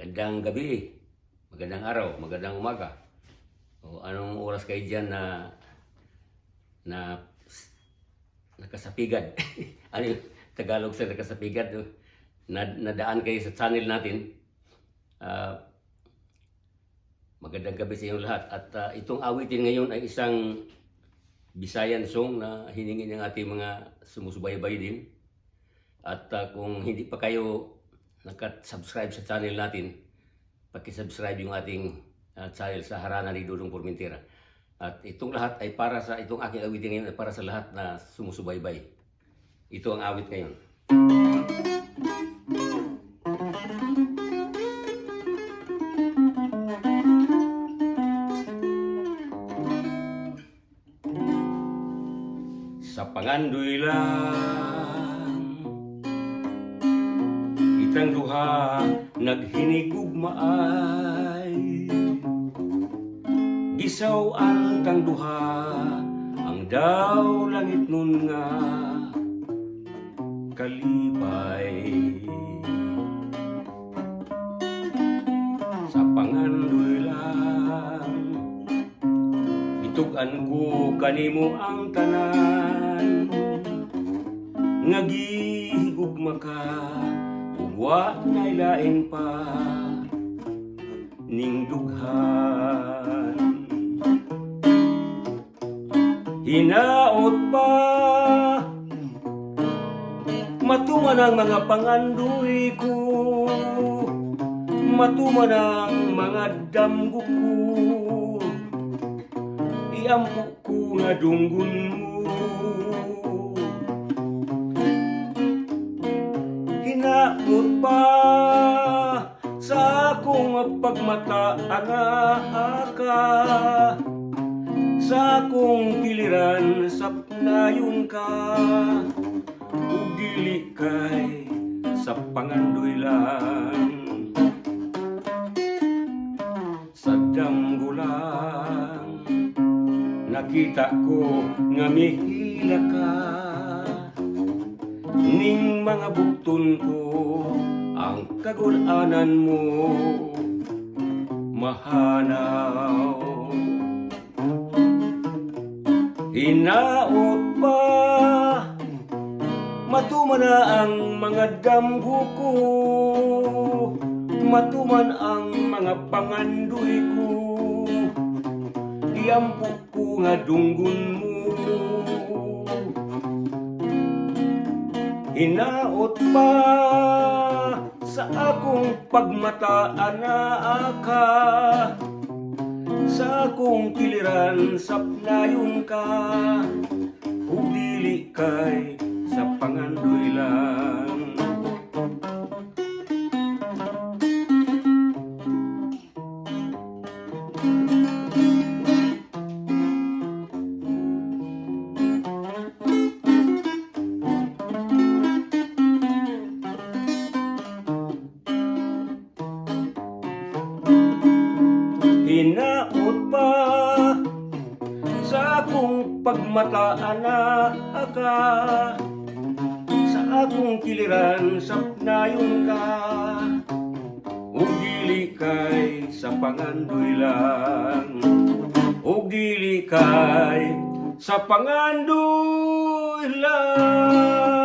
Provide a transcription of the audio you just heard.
Magandang gabi, magandang araw, magandang umaga. O anong oras kayo dyan na nakasapigan? Ano yung Tagalog sa nakasapigan? No? Nadaan kayo sa channel natin. Ah, magandang gabi sa inyong lahat. At itong awitin ngayon ay isang Visayan song na hiningi ng ating mga sumusubaybay din. At kung hindi pa kayo naka-subscribe sa channel natin, paki-subscribe yung ating channel sa Harana ni Dudong Formentera. At itong lahat ay para sa, itong aking awitin ngayon ay para sa lahat na sumusubaybay. Ito ang awit ngayon. Sa pangandoy lang itang duha naghinigugmaay, gisaw ang tang duha ang daw langit nun nga kalipay. Sa pangandoy lang bitugan ko kanimo ang tanan, ngagihigugma ka wa nailain pa ning dughan. Hinaot pa matuman ang mga pangandoy ko, matuman ang mga damgo ko, iampo ko nga dunggun mo. Hinaot pa sa akong pagmataan ka, sa akong giliran sapnayon ka, ug dili kay sa pangandoy lang. Sa damgo lang nakita ko nga mihila ka, ning mga bukton ko ang kagulanan mo mahanaw. Hinaot pa matuman na ang mga damgo ko, matuman ang mga pangandoy ko, iampo ko nga dunggun mo. Hinaot pa sa akong pagmataan ka, sa akong kiliran sapnayon ka, ug dili kay sa pangandoy lang. Hinaot pa sa akong pagmataan ka, sa akong kiliran sapnayon ka, ug dili kay sa pangandoy lang, ug dili kay sa pangandoy lang.